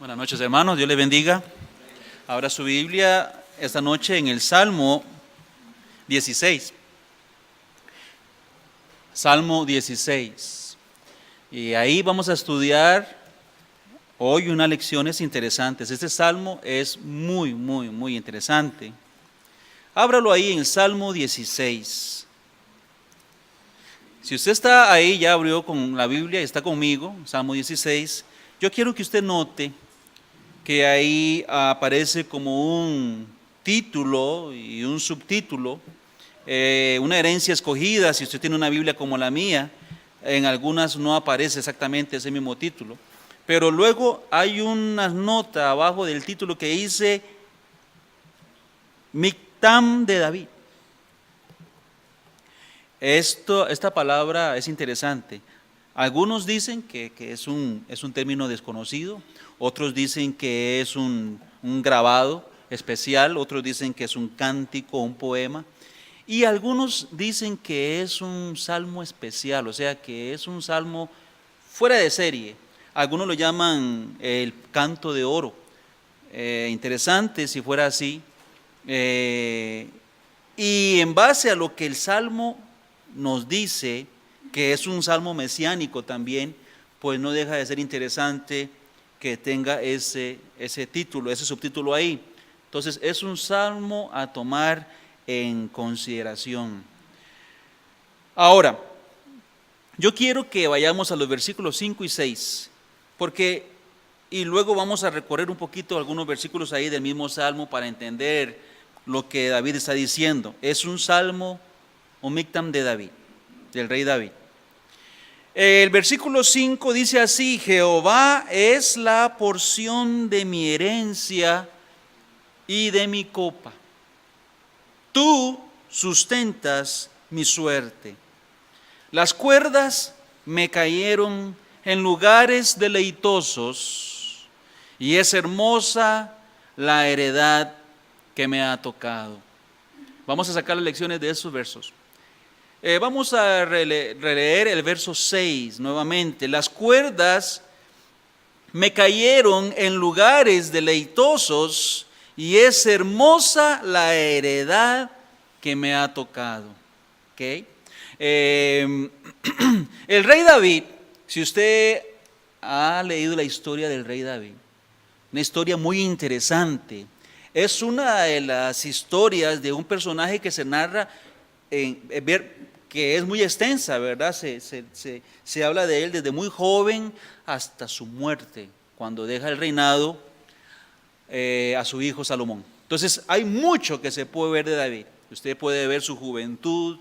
Buenas noches, hermanos, Dios les bendiga. Abra su Biblia esta noche en el Salmo 16. Salmo 16. Y ahí vamos a estudiar hoy unas lecciones interesantes. Este salmo es muy interesante. Ábralo ahí en el Salmo 16. Si usted está ahí, ya abrió con la Biblia y está conmigo, Salmo 16, yo quiero que usted note que ahí aparece como un título y un subtítulo, una herencia escogida. Si usted tiene una Biblia como la mía, en algunas no aparece exactamente ese mismo título, pero luego hay una nota abajo del título que dice Mictam de David. Esta palabra es interesante. Algunos dicen que es un término desconocido, otros dicen que es un grabado especial, otros dicen que es un cántico, un poema, y algunos dicen que es un salmo especial, o sea que es un salmo fuera de serie. Algunos lo llaman el canto de oro. Interesante si fuera así. Y en base a lo que el salmo nos dice, que es un salmo mesiánico también, pues no deja de ser interesante que tenga ese título, ese subtítulo ahí. Entonces es un salmo a tomar en consideración. Ahora, yo quiero que vayamos a los versículos 5 y 6, y luego vamos a recorrer un poquito algunos versículos ahí del mismo salmo para entender lo que David está diciendo. Es un salmo, un mictam de David, del rey David. El versículo 5 dice así: Jehová es la porción de mi herencia y de mi copa. Tú sustentas mi suerte. Las cuerdas me cayeron en lugares deleitosos, y es hermosa la heredad que me ha tocado. Vamos a sacar las lecciones de esos versos. Vamos a releer el verso 6 nuevamente. Las cuerdas me cayeron en lugares deleitosos, y es hermosa la heredad que me ha tocado. ¿Okay? El rey David, si usted ha leído la historia del rey David, una historia muy interesante. Es una de las historias de un personaje que se narra que es muy extensa, ¿verdad? Se habla de él desde muy joven hasta su muerte, cuando deja el reinado a su hijo Salomón. Entonces hay mucho que se puede ver de David. Usted puede ver su juventud,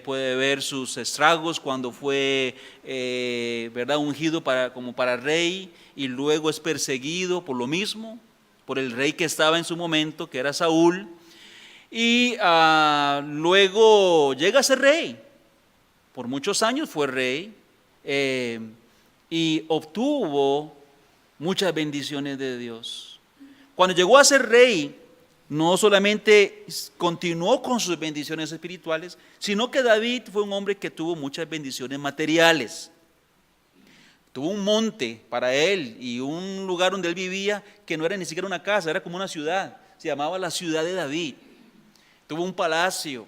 puede ver sus estragos cuando fue ¿verdad? Ungido como para rey, y luego es perseguido por lo mismo, por el rey que estaba en su momento, que era Saúl. Y luego llega a ser rey. Por muchos años fue rey y obtuvo muchas bendiciones de Dios. Cuando llegó a ser rey, no solamente continuó con sus bendiciones espirituales, sino que David fue un hombre que tuvo muchas bendiciones materiales. Tuvo un monte para él y un lugar donde él vivía que no era ni siquiera una casa, era como una ciudad. Se llamaba la ciudad de David. Tuvo un palacio,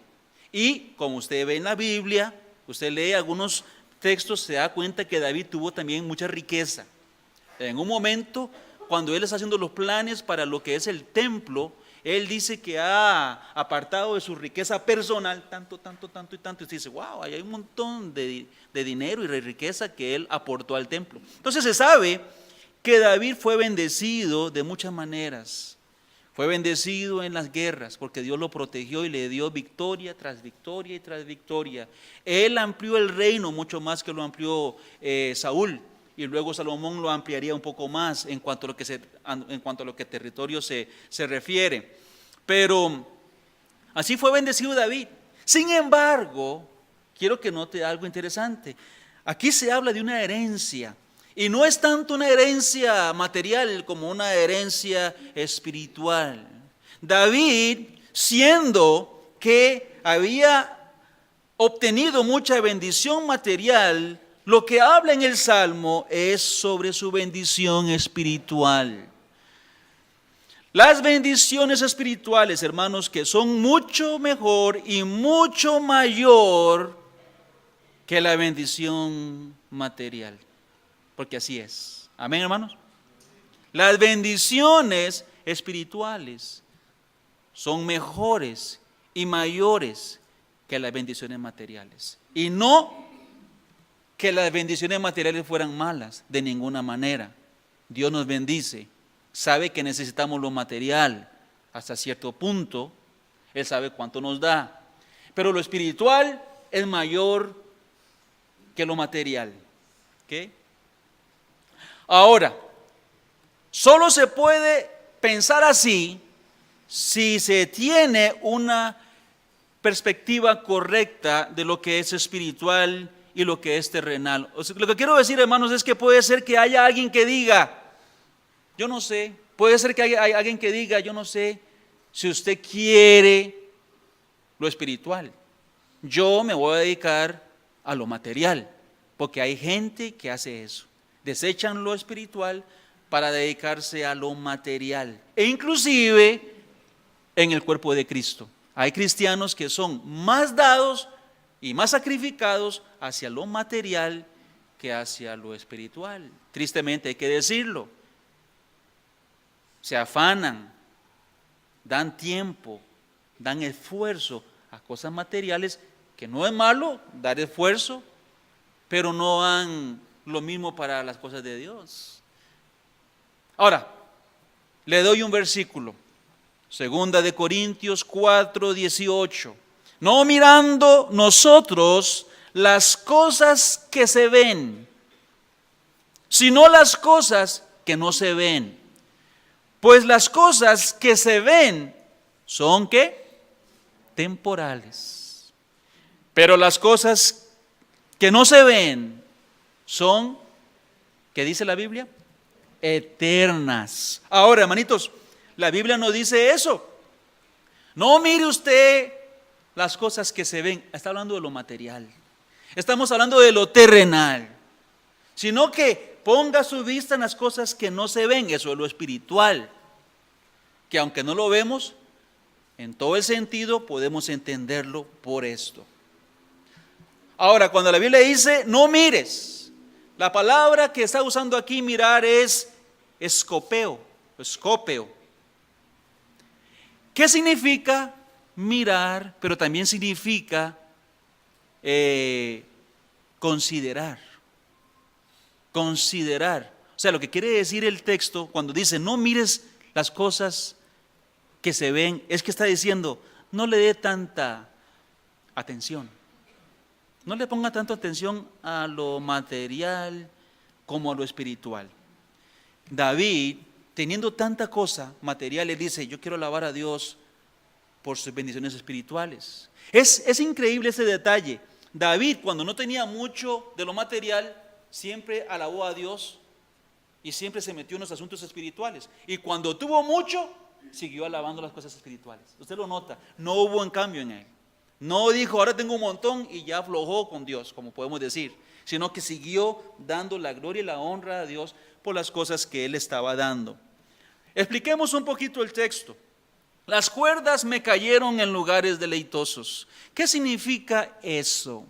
y como usted ve en la Biblia, usted lee algunos textos, se da cuenta que David tuvo también mucha riqueza. En un momento, cuando él está haciendo los planes para lo que es el templo, él dice que ha apartado de su riqueza personal tanto y tanto. Y usted dice, wow, ahí hay un montón de dinero y de riqueza que él aportó al templo. Entonces se sabe que David fue bendecido de muchas maneras. Fue bendecido en las guerras porque Dios lo protegió y le dio victoria tras victoria y tras victoria. Él amplió el reino mucho más que lo amplió Saúl, y luego Salomón lo ampliaría un poco más en cuanto a lo que territorio se refiere. Pero así fue bendecido David. Sin embargo, quiero que note algo interesante. Aquí se habla de una herencia. Y no es tanto una herencia material como una herencia espiritual. David, siendo que había obtenido mucha bendición material, lo que habla en el Salmo es sobre su bendición espiritual. Las bendiciones espirituales, hermanos, que son mucho mejor y mucho mayor que la bendición material. Porque así es. Amén, hermanos. Las bendiciones espirituales son mejores y mayores que las bendiciones materiales. Y no que las bendiciones materiales fueran malas, de ninguna manera. Dios nos bendice, sabe que necesitamos lo material hasta cierto punto, Él sabe cuánto nos da. Pero lo espiritual es mayor que lo material. ¿Okay? Ahora, solo se puede pensar así si se tiene una perspectiva correcta de lo que es espiritual y lo que es terrenal. O sea, lo que quiero decir, hermanos, es que puede ser que haya alguien que diga, yo no sé, puede ser que haya alguien que diga, yo no sé si usted quiere lo espiritual. Yo me voy a dedicar a lo material, porque hay gente que hace eso. Desechan lo espiritual para dedicarse a lo material. E inclusive en el cuerpo de Cristo. Hay cristianos que son más dados y más sacrificados hacia lo material que hacia lo espiritual. Tristemente hay que decirlo. Se afanan, dan tiempo, dan esfuerzo a cosas materiales, que no es malo dar esfuerzo, pero no dan lo mismo para las cosas de Dios. Ahora, le doy un versículo. Segunda de Corintios 4:18. No mirando nosotros las cosas que se ven, sino las cosas que no se ven. Pues las cosas que se ven son ¿qué? Temporales. Pero las cosas que no se ven son, ¿qué dice la Biblia? Eternas. Ahora, hermanitos, la Biblia no dice eso. No mire usted las cosas que se ven. Está hablando de lo material. Estamos hablando de lo terrenal. Sino que ponga su vista en las cosas que no se ven. Eso es lo espiritual. Que aunque no lo vemos, en todo el sentido podemos entenderlo por esto. Ahora, cuando la Biblia dice no mires, la palabra que está usando aquí mirar es escopeo. ¿Qué significa mirar? Pero también significa considerar. Considerar. O sea, lo que quiere decir el texto cuando dice no mires las cosas que se ven, es que está diciendo no le dé tanta atención. No le ponga tanta atención a lo material como a lo espiritual. David, teniendo tanta cosa material, le dice, yo quiero alabar a Dios por sus bendiciones espirituales. Es increíble ese detalle. David, cuando no tenía mucho de lo material, siempre alabó a Dios y siempre se metió en los asuntos espirituales. Y cuando tuvo mucho, siguió alabando las cosas espirituales. Usted lo nota, no hubo un cambio en él. No dijo, ahora tengo un montón y ya aflojó con Dios, como podemos decir, sino que siguió dando la gloria y la honra a Dios por las cosas que él estaba dando. Expliquemos un poquito el texto. Las cuerdas me cayeron en lugares deleitosos. ¿Qué significa eso?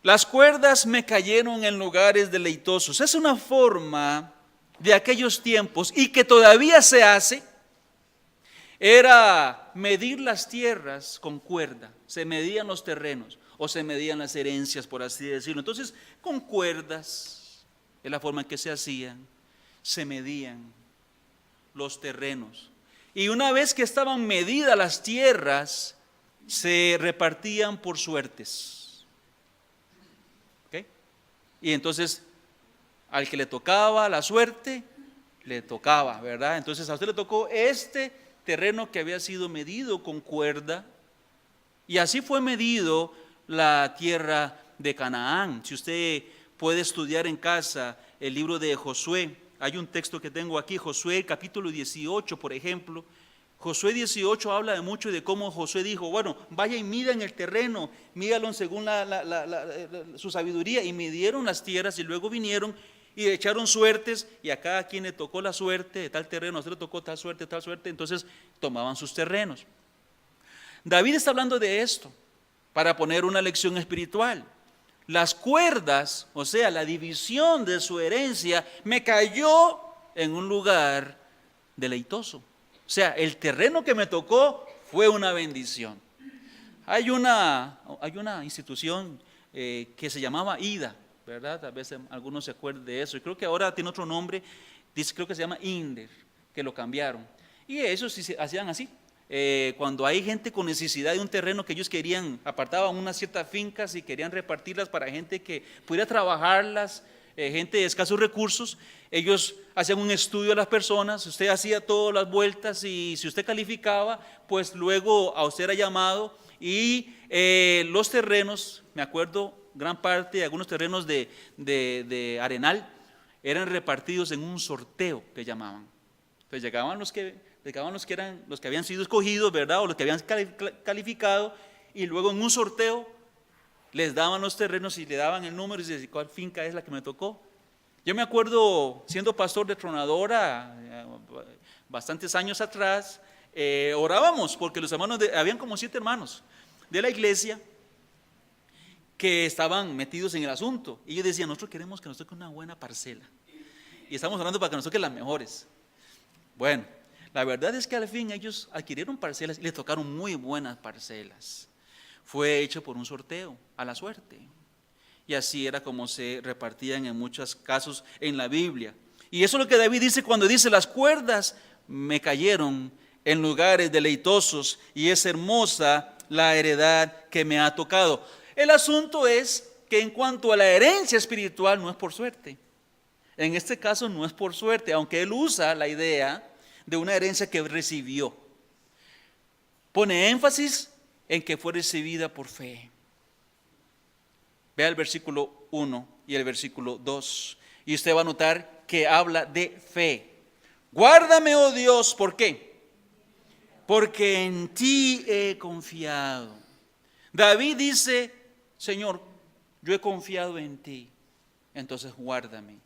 Las cuerdas me cayeron en lugares deleitosos. Es una forma de aquellos tiempos y que todavía se hace. Era medir las tierras con cuerda. Se medían los terrenos o se medían las herencias, por así decirlo. Entonces, con cuerdas, es la forma en que se hacían, se medían los terrenos. Y una vez que estaban medidas las tierras, se repartían por suertes. ¿Okay? Y entonces, al que le tocaba la suerte, le tocaba, ¿verdad? Entonces, a usted le tocó este terreno que había sido medido con cuerda, y así fue medido la tierra de Canaán. Si usted puede estudiar en casa el libro de Josué, hay un texto que tengo aquí, Josué capítulo 18, por ejemplo. Josué 18 habla de mucho de cómo Josué dijo, bueno, vaya y midan el terreno, mídalo según su sabiduría, y midieron las tierras y luego vinieron y echaron suertes, y a cada quien le tocó la suerte de tal terreno, a usted le tocó tal suerte, entonces tomaban sus terrenos. David está hablando de esto para poner una lección espiritual. Las cuerdas, o sea, la división de su herencia, me cayó en un lugar deleitoso. O sea, el terreno que me tocó fue una bendición. Hay una institución que se llamaba IDA, ¿verdad? A veces algunos se acuerdan de eso. Y creo que ahora tiene otro nombre, creo que se llama INDER, que lo cambiaron. Y eso sí se hacían así. Cuando hay gente con necesidad de un terreno que ellos querían, apartaban unas ciertas fincas y querían repartirlas para gente que pudiera trabajarlas, gente de escasos recursos, ellos hacían un estudio a las personas, usted hacía todas las vueltas y si usted calificaba, pues luego a usted era llamado y los terrenos, me acuerdo, gran parte de algunos terrenos de Arenal eran repartidos en un sorteo que llamaban. Entonces llegaban los que habían sido escogidos, ¿verdad? O los que habían calificado, y luego en un sorteo les daban los terrenos y le daban el número y decían, ¿cuál finca es la que me tocó? Yo me acuerdo, siendo pastor de Tronadora, bastantes años atrás, orábamos porque los hermanos, habían como 7 hermanos de la iglesia que estaban metidos en el asunto. Y ellos decían, nosotros queremos que nos toque una buena parcela. Y estamos orando para que nos toquen las mejores. Bueno, la verdad es que al fin ellos adquirieron parcelas y les tocaron muy buenas parcelas. Fue hecho por un sorteo, a la suerte. Y así era como se repartían en muchos casos en la Biblia. Y eso es lo que David dice cuando dice, las cuerdas me cayeron en lugares deleitosos y es hermosa la heredad que me ha tocado. El asunto es que en cuanto a la herencia espiritual no es por suerte. En este caso no es por suerte, aunque él usa la idea de una herencia que recibió. Pone énfasis en que fue recibida por fe. Vea el versículo 1 y el versículo 2. Y usted va a notar que habla de fe. Guárdame, oh Dios, ¿por qué? Porque en ti he confiado. David dice, Señor, yo he confiado en ti, entonces guárdame.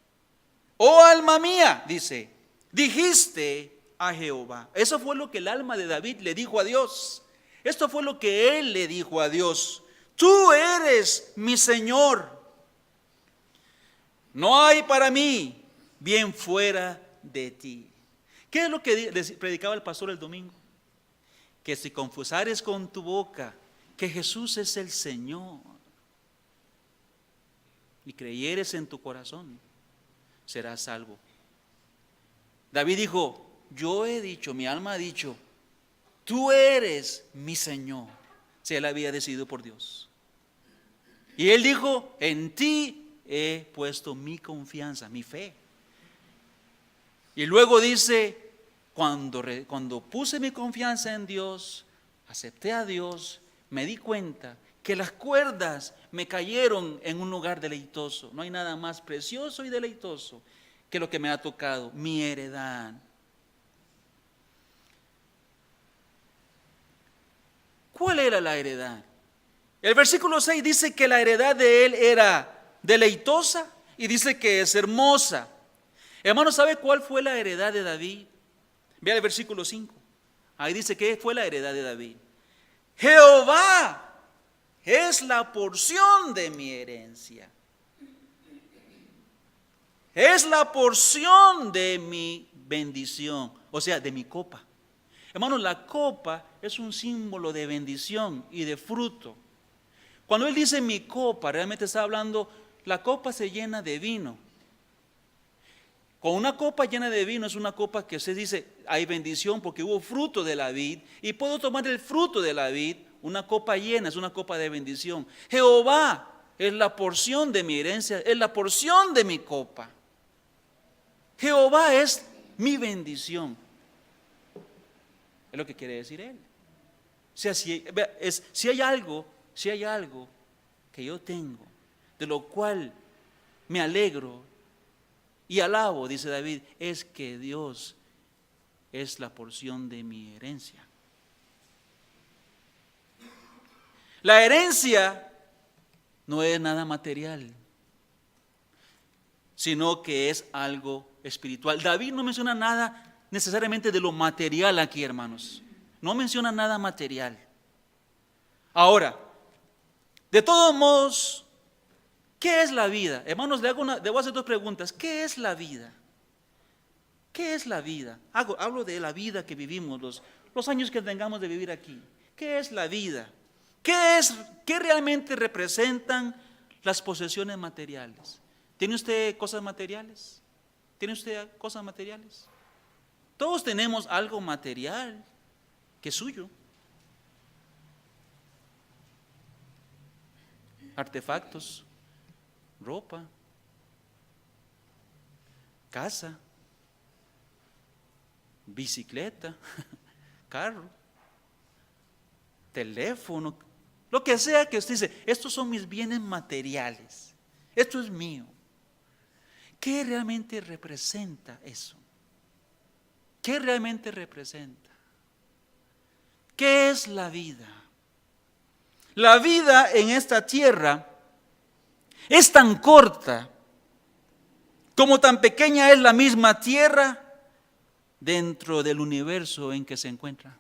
Oh alma mía, dice, dijiste a Jehová. Eso fue lo que el alma de David le dijo a Dios. Esto fue lo que él le dijo a Dios. Tú eres mi Señor. No hay para mí bien fuera de ti. ¿Qué es lo que predicaba el pastor el domingo? Que si confesares con tu boca que Jesús es el Señor y creyeres en tu corazón, serás salvo. David dijo, yo he dicho, mi alma ha dicho, tú eres mi Señor. Si él había decidido por Dios. Y él dijo, en ti he puesto mi confianza, mi fe. Y luego dice, cuando puse mi confianza en Dios, acepté a Dios, me di cuenta que las cuerdas me cayeron en un lugar deleitoso. No hay nada más precioso y deleitoso que lo que me ha tocado, mi heredad. ¿Cuál era la heredad? El versículo 6 dice que la heredad de él era deleitosa y dice que es hermosa. Hermano, ¿sabe cuál fue la heredad de David? Vea el versículo 5. Ahí dice que fue la heredad de David. Jehová es la porción de mi herencia. Es la porción de mi bendición, o sea, de mi copa. Hermano, la copa es un símbolo de bendición y de fruto. Cuando él dice mi copa, realmente está hablando, la copa se llena de vino. Con una copa llena de vino es una copa que usted dice, hay bendición porque hubo fruto de la vid y puedo tomar el fruto de la vid. Una copa llena es una copa de bendición. Jehová es la porción de mi herencia, es la porción de mi copa. Jehová es mi bendición. Es lo que quiere decir él. O sea, si hay algo que yo tengo, de lo cual me alegro y alabo, dice David, es que Dios es la porción de mi herencia. La herencia no es nada material, sino que es algo espiritual. David no menciona nada necesariamente de lo material aquí, hermanos. No menciona nada material. Ahora, de todos modos, ¿qué es la vida? Hermanos, debo hacer dos preguntas. ¿Qué es la vida? ¿Qué es la vida? Hablo de la vida que vivimos, los años que tengamos de vivir aquí. ¿Qué es la vida? ¿Qué realmente representan las posesiones materiales? ¿Tiene usted cosas materiales? ¿Tiene usted cosas materiales? Todos tenemos algo material que es suyo. Artefactos, ropa, casa, bicicleta, carro, teléfono, lo que sea que usted dice, estos son mis bienes materiales, esto es mío. ¿Qué realmente representa eso? ¿Qué realmente representa? ¿Qué es la vida? La vida en esta tierra es tan corta como tan pequeña es la misma tierra dentro del universo en que se encuentra.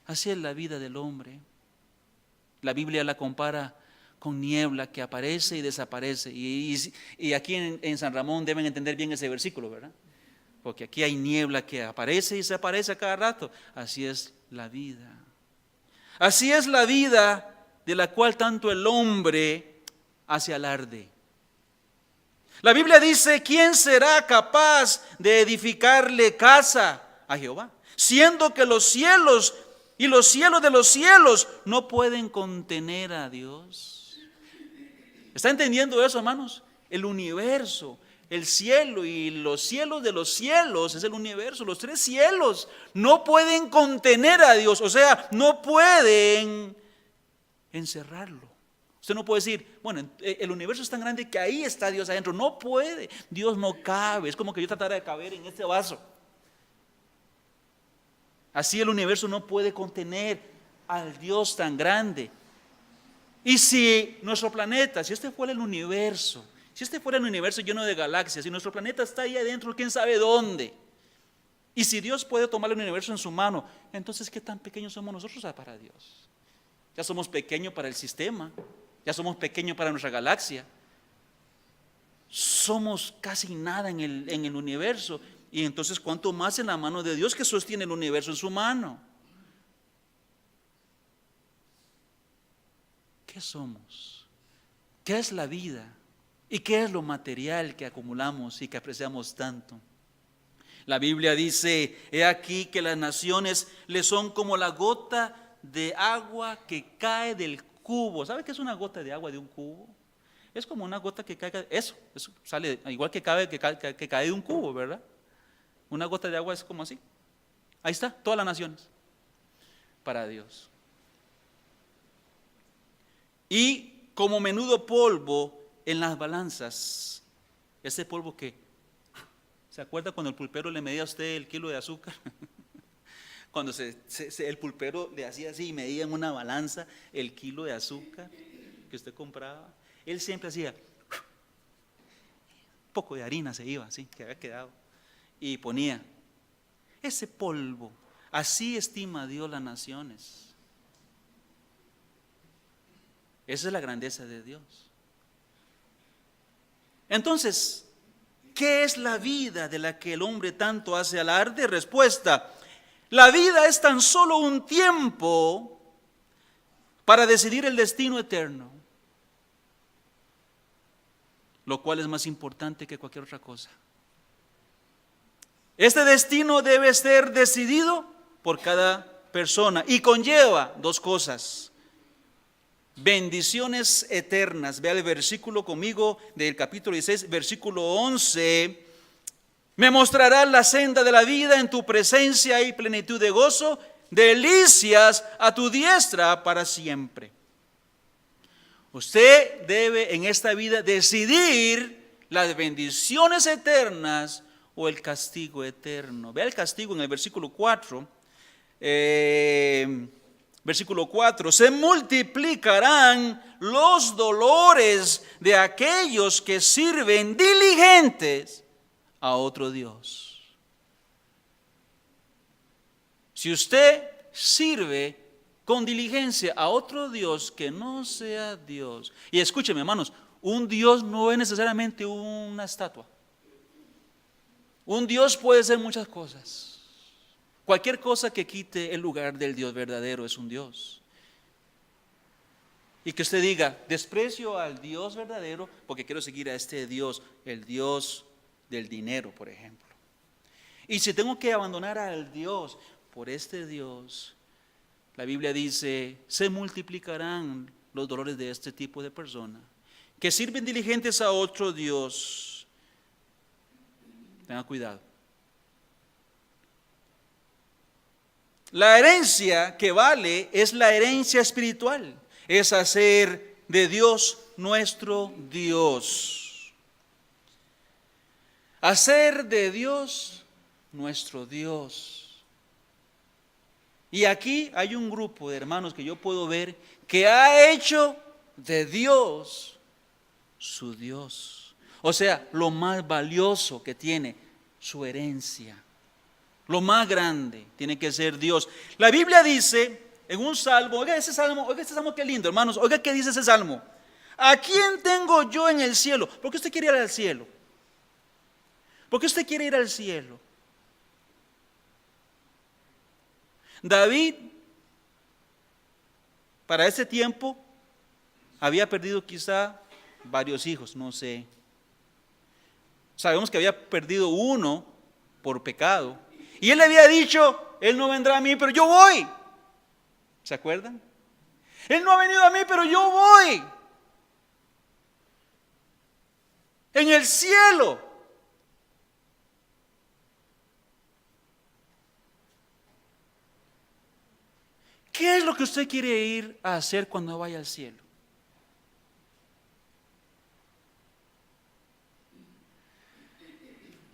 Así es la vida del hombre. La Biblia la compara con niebla que aparece y desaparece. Y aquí en San Ramón deben entender bien ese versículo, ¿verdad? Porque aquí hay niebla que aparece y desaparece a cada rato. Así es la vida. Así es la vida de la cual tanto el hombre hace alarde. La Biblia dice, ¿quién será capaz de edificarle casa a Jehová? Siendo que los cielos y los cielos de los cielos no pueden contener a Dios. ¿Está entendiendo eso, hermanos? El universo, el cielo y los cielos de los cielos es el universo. Los tres cielos no pueden contener a Dios, o sea, no pueden encerrarlo. Usted no puede decir, bueno, el universo es tan grande que ahí está Dios adentro. No puede, Dios no cabe. Es como que yo tratara de caber en este vaso. Así el universo no puede contener al Dios tan grande. Y si nuestro planeta, si este fuera el universo lleno de galaxias, si nuestro planeta está ahí adentro, quién sabe dónde. Y si Dios puede tomar el universo en su mano, entonces ¿qué tan pequeños somos nosotros para Dios? Ya somos pequeños para el sistema, ya somos pequeños para nuestra galaxia. Somos casi nada en el universo. Y entonces, ¿cuánto más en la mano de Dios que sostiene el universo en su mano? ¿Qué somos? ¿Qué es la vida? ¿Y qué es lo material que acumulamos y que apreciamos tanto? La Biblia dice, he aquí que las naciones le son como la gota de agua que cae del cubo. ¿Sabe qué es una gota de agua de un cubo? Es como una gota que cae, eso sale igual que cae de un cubo, ¿verdad? Una gota de agua es como así. Ahí está, todas las naciones para Dios. Y como menudo polvo en las balanzas, ese polvo que, ¿se acuerda cuando el pulpero le medía a usted el kilo de azúcar? Cuando el pulpero le hacía así y medía en una balanza el kilo de azúcar que usted compraba, él siempre hacía un poco de harina, se iba así, que había quedado, y ponía ese polvo. Así estima Dios las naciones. Esa es la grandeza de Dios. Entonces, ¿qué es la vida de la que el hombre tanto hace alarde? Respuesta: la vida es tan solo un tiempo para decidir el destino eterno, lo cual es más importante que cualquier otra cosa. Este destino debe ser decidido por cada persona y conlleva dos cosas: bendiciones eternas. Vea el versículo conmigo del capítulo 16, versículo 11. Me mostrarás la senda de la vida, en tu presencia hay plenitud de gozo, delicias a tu diestra para siempre. Usted debe en esta vida decidir las bendiciones eternas o el castigo eterno. Vea el castigo en el versículo 4. Versículo 4, se multiplicarán los dolores de aquellos que sirven diligentes a otro Dios. Si usted sirve con diligencia a otro Dios que no sea Dios, y escúcheme hermanos, un Dios no es necesariamente una estatua. Un Dios puede ser muchas cosas. Cualquier cosa que quite el lugar del Dios verdadero es un Dios. Y que usted diga, desprecio al Dios verdadero porque quiero seguir a este Dios, el Dios del dinero, por ejemplo. Y si tengo que abandonar al Dios por este Dios, la Biblia dice, se multiplicarán los dolores de este tipo de personas que sirven diligentes a otro Dios. Tenga cuidado. La herencia que vale es la herencia espiritual, es hacer de Dios nuestro Dios. Hacer de Dios nuestro Dios. Y aquí hay un grupo de hermanos que yo puedo ver que ha hecho de Dios su Dios. O sea, lo más valioso que tiene, su herencia. Lo más grande tiene que ser Dios. La Biblia dice en un salmo, oiga este salmo qué lindo, hermanos, oiga qué dice ese salmo. ¿A quién tengo yo en el cielo? ¿Por qué usted quiere ir al cielo? ¿Por qué usted quiere ir al cielo? David, para ese tiempo, había perdido quizá varios hijos, no sé. Sabemos que había perdido uno por pecado. Y él le había dicho, él no vendrá a mí, pero yo voy. ¿Se acuerdan? Él no ha venido a mí, pero yo voy. En el cielo. ¿Qué es lo que usted quiere ir a hacer cuando vaya al cielo?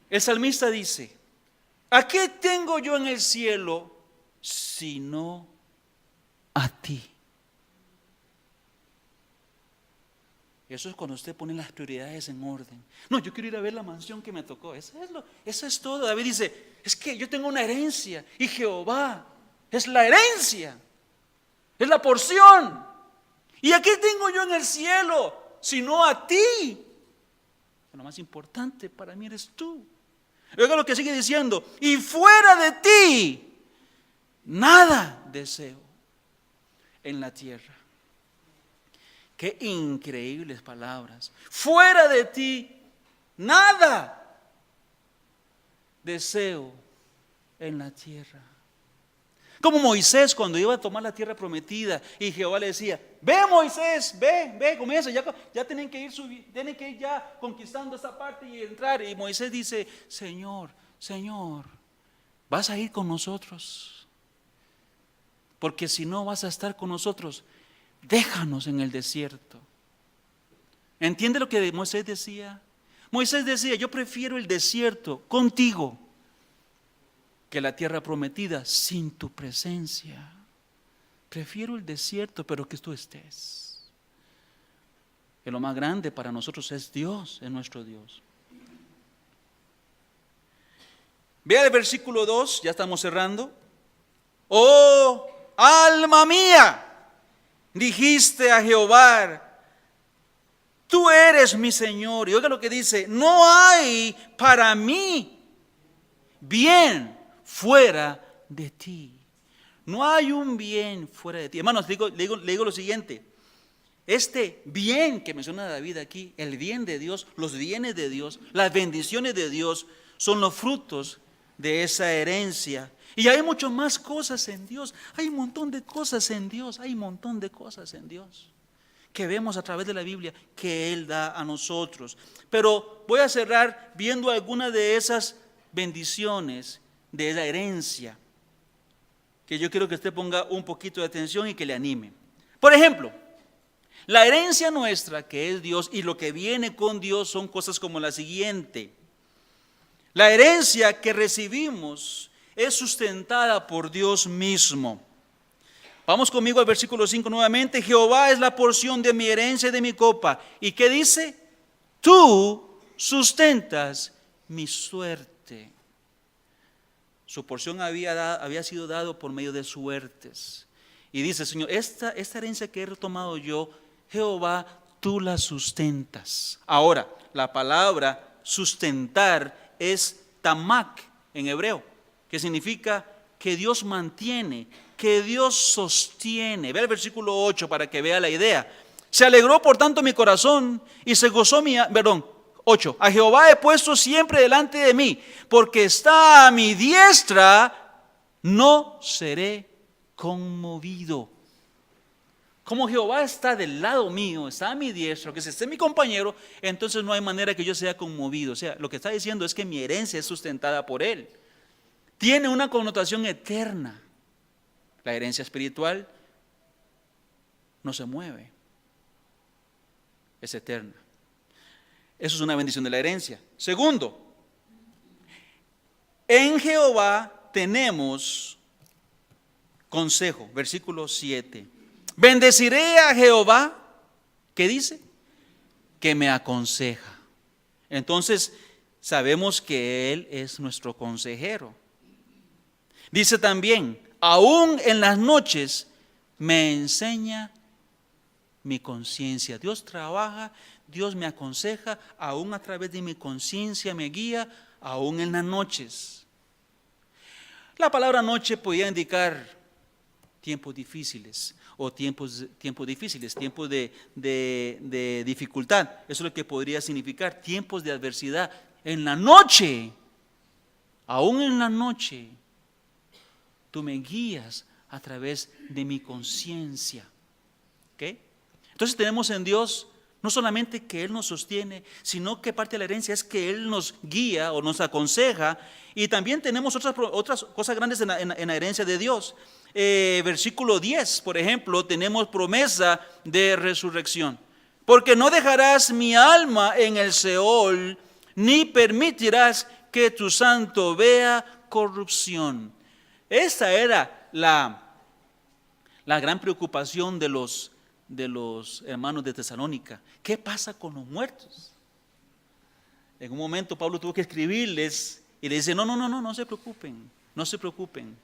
El salmista dice, ¿a qué tengo yo en el cielo sino a ti? Eso es cuando usted pone las prioridades en orden. No, yo quiero ir a ver la mansión que me tocó. Eso es todo. David dice, es que yo tengo una herencia y Jehová es la herencia, es la porción. ¿Y a qué tengo yo en el cielo sino a ti? Lo más importante para mí eres tú. Oiga lo que sigue diciendo, y fuera de ti nada deseo en la tierra. Qué increíbles palabras. Fuera de ti nada deseo en la tierra. Como Moisés cuando iba a tomar la tierra prometida y Jehová le decía, ve Moisés, ve, comienza, ya tienen que ir ya conquistando esta parte y entrar. Y Moisés dice, Señor, vas a ir con nosotros, porque si no vas a estar con nosotros, déjanos en el desierto. ¿Entiende lo que Moisés decía? Moisés decía, yo prefiero el desierto contigo que la tierra prometida sin tu presencia. Prefiero el desierto, pero que tú estés. Que lo más grande para nosotros es Dios, es nuestro Dios. Vea el versículo 2, ya estamos cerrando. Oh, alma mía, dijiste a Jehová, tú eres mi Señor. Y oiga lo que dice, no hay para mí bien fuera de ti. No hay un bien fuera de ti. Hermanos, le digo lo siguiente. Este bien que menciona David aquí, el bien de Dios, los bienes de Dios, las bendiciones de Dios, son los frutos de esa herencia. Y hay mucho más cosas en Dios. Hay un montón de cosas en Dios. Hay un montón de cosas en Dios que vemos a través de la Biblia que Él da a nosotros. Pero voy a cerrar viendo algunas de esas bendiciones de la herencia, que yo quiero que usted ponga un poquito de atención y que le anime. Por ejemplo, la herencia nuestra, que es Dios, y lo que viene con Dios son cosas como la siguiente. La herencia que recibimos es sustentada por Dios mismo. Vamos conmigo al versículo 5 nuevamente. Jehová es la porción de mi herencia y de mi copa. ¿Y qué dice? Tú sustentas mi suerte. Su porción había sido dado por medio de suertes. Y dice, Señor, esta herencia que he retomado yo, Jehová, tú la sustentas. Ahora, la palabra sustentar es tamak en hebreo, que significa que Dios mantiene, que Dios sostiene. Ve el versículo 8 para que vea la idea. Se alegró por tanto mi corazón y se gozó 8. A Jehová he puesto siempre delante de mí, porque está a mi diestra, no seré conmovido. Como Jehová está del lado mío, está a mi diestra, que si esté mi compañero, entonces no hay manera que yo sea conmovido. O sea, lo que está diciendo es que mi herencia es sustentada por Él. Tiene una connotación eterna. La herencia espiritual no se mueve, es eterna. Eso es una bendición de la herencia. Segundo, en Jehová tenemos consejo. Versículo 7. Bendeciré a Jehová, ¿qué dice? Que me aconseja. Entonces, sabemos que Él es nuestro consejero. Dice también, aún en las noches me enseña mi conciencia. Dios trabaja, Dios me aconseja, aún a través de mi conciencia me guía, aún en las noches. La palabra noche podía indicar tiempos difíciles o tiempos difíciles, tiempos de dificultad. Eso es lo que podría significar, tiempos de adversidad. En la noche, aún en la noche, tú me guías a través de mi conciencia. ¿Okay? Entonces tenemos en Dios no solamente que Él nos sostiene, sino que parte de la herencia es que Él nos guía o nos aconseja. Y también tenemos otras cosas grandes en la herencia de Dios. Versículo 10, por ejemplo, tenemos promesa de resurrección. Porque no dejarás mi alma en el Seol, ni permitirás que tu santo vea corrupción. Esta era la gran preocupación de los hermanos de Tesalónica. ¿Qué pasa con los muertos? En un momento Pablo tuvo que escribirles y le dice, no se preocupen, no se preocupen.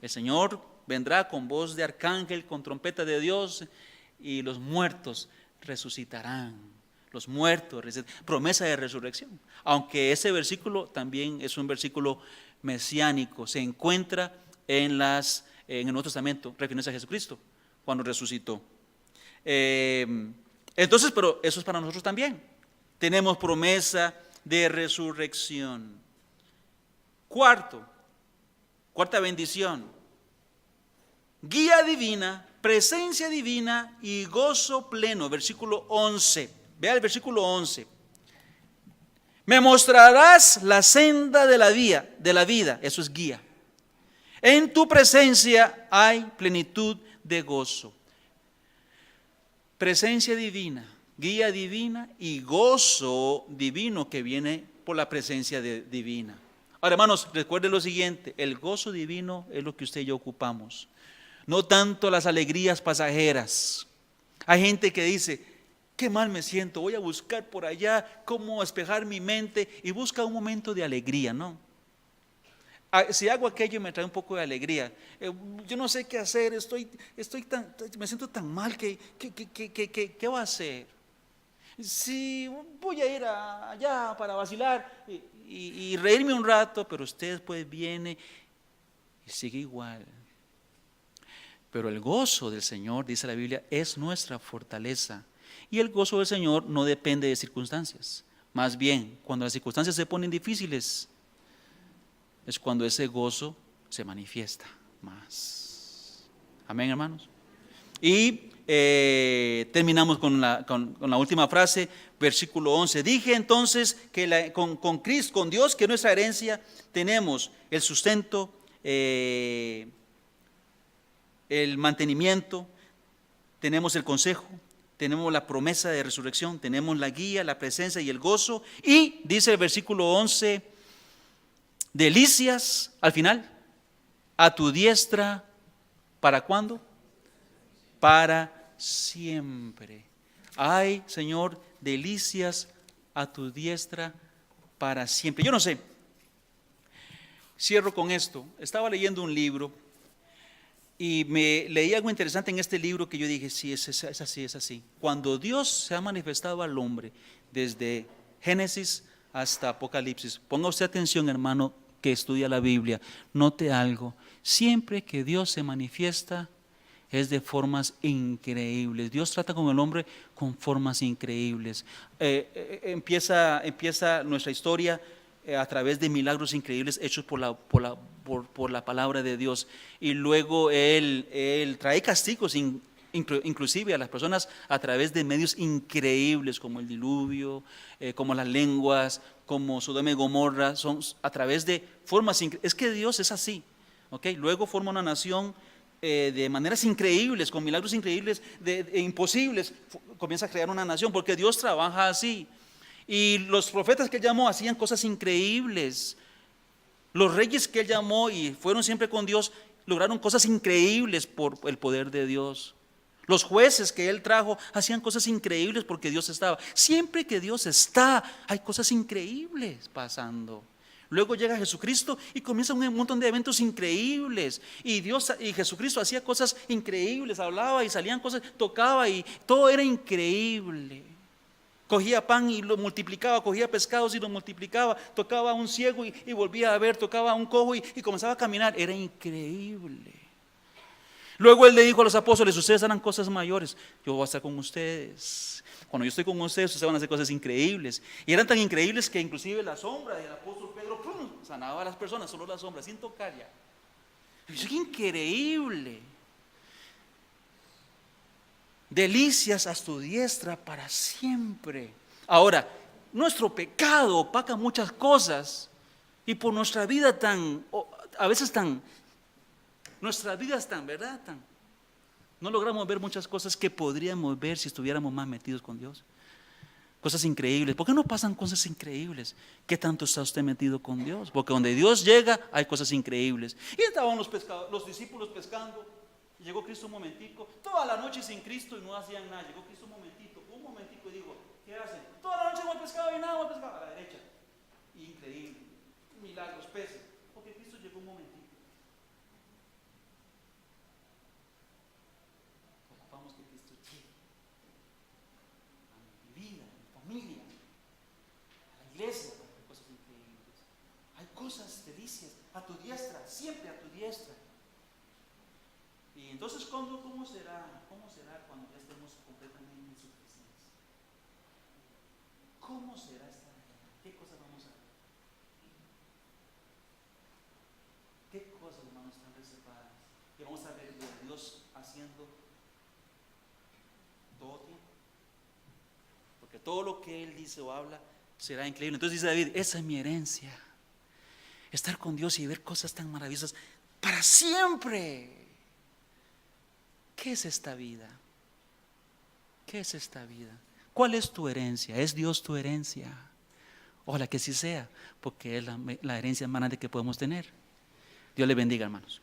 El Señor vendrá con voz de arcángel, con trompeta de Dios, y los muertos resucitarán. Los muertos, promesa de resurrección. Aunque ese versículo también es un versículo mesiánico, se encuentra en el Nuevo Testamento, refiriéndose a Jesucristo, cuando resucitó. Entonces, pero eso es para nosotros también. Tenemos promesa de resurrección. Cuarta bendición. Guía divina, presencia divina y gozo pleno. Versículo 11. Vea el versículo 11. Me mostrarás la senda de la vida. Eso es guía. En tu presencia hay plenitud de gozo. Presencia divina, guía divina y gozo divino que viene por la presencia divina. Ahora, hermanos, recuerden lo siguiente, el gozo divino es lo que usted y yo ocupamos, no tanto las alegrías pasajeras. Hay gente que dice, qué mal me siento, voy a buscar por allá cómo despejar mi mente y busca un momento de alegría, ¿no? Si hago aquello me trae un poco de alegría. Yo no sé qué hacer, me siento tan mal que ¿qué va a hacer? Si voy a ir allá para vacilar y reírme un rato, pero usted después viene y sigue igual. Pero el gozo del Señor, dice la Biblia, es nuestra fortaleza. Y el gozo del Señor no depende de circunstancias. Más bien, cuando las circunstancias se ponen difíciles, es cuando ese gozo se manifiesta más. Amén, hermanos. Y terminamos con la última frase, versículo 11. Dije entonces que con Cristo, con Dios, que nuestra herencia, tenemos el sustento, el mantenimiento, tenemos el consejo, tenemos la promesa de resurrección, tenemos la guía, la presencia y el gozo. Y dice el versículo 11, delicias, al final, a tu diestra, ¿para cuándo? Para siempre. Ay, Señor, delicias a tu diestra para siempre. Yo no sé, cierro con esto. Estaba leyendo un libro y me leí algo interesante en este libro que yo dije, sí, es así, es así. Cuando Dios se ha manifestado al hombre, desde Génesis hasta Apocalipsis, ponga usted atención, hermano, que estudia la Biblia, note algo, siempre que Dios se manifiesta, es de formas increíbles. Dios trata con el hombre con formas increíbles. Empieza nuestra historia a través de milagros increíbles hechos por la palabra de Dios. Y luego Él trae castigos inclusive a las personas a través de medios increíbles como el diluvio, como las lenguas, como Sodoma y Gomorra, son a través de formas increíbles. Es que Dios es así, ¿ok? Luego forma una nación de maneras increíbles, con milagros increíbles, imposibles, comienza a crear una nación, porque Dios trabaja así. Y los profetas que Él llamó hacían cosas increíbles. Los reyes que Él llamó y fueron siempre con Dios, lograron cosas increíbles por el poder de Dios. Los jueces que Él trajo hacían cosas increíbles porque Dios estaba. Siempre que Dios está, hay cosas increíbles pasando. Luego llega Jesucristo y comienza un montón de eventos increíbles. Y Jesucristo hacía cosas increíbles, hablaba y salían cosas, tocaba y todo era increíble. Cogía pan y lo multiplicaba, cogía pescados y lo multiplicaba, tocaba a un ciego y volvía a ver, tocaba a un cojo y comenzaba a caminar. Era increíble. Luego Él le dijo a los apóstoles, ustedes harán cosas mayores, yo voy a estar con ustedes. Cuando yo estoy con ustedes van a hacer cosas increíbles. Y eran tan increíbles que inclusive la sombra del apóstol Pedro sanaba a las personas, solo la sombra, sin tocar ya. Es increíble. Delicias a tu diestra para siempre. Ahora, nuestro pecado opaca muchas cosas y por nuestra vida nuestra vida es tan, ¿verdad? No logramos ver muchas cosas que podríamos ver si estuviéramos más metidos con Dios. Cosas increíbles. ¿Por qué no pasan cosas increíbles? ¿Qué tanto está usted metido con Dios? Porque donde Dios llega hay cosas increíbles. Y estaban los discípulos pescando. Llegó Cristo un momentico, toda la noche sin Cristo y no hacían nada. Llegó Cristo un momentico y dijo, ¿qué hacen? Toda la noche hemos pescado y nada hemos pescado. A la derecha. Increíble. Milagros, peces. Porque Cristo llegó un momentico. Ocupamos que Cristo llegue a mi vida, a mi familia, a la iglesia, para hacer cosas increíbles. Hay cosas delicias a tu diestra, siempre a tu diestra. Y entonces, ¿cómo será cuando ya estemos completamente en su presencia? ¿Cómo será esta vida? ¿Qué cosas vamos a ver? ¿Qué cosas, hermanos, están reservadas? Que vamos a ver de Dios haciendo todo tiempo. Porque todo lo que Él dice o habla será increíble. Entonces dice David, esa es mi herencia. Estar con Dios y ver cosas tan maravillosas para siempre. ¿Qué es esta vida? ¿Qué es esta vida? ¿Cuál es tu herencia? ¿Es Dios tu herencia? Ojalá que sí sea, porque es la herencia más grande que podemos tener. Dios le bendiga, hermanos.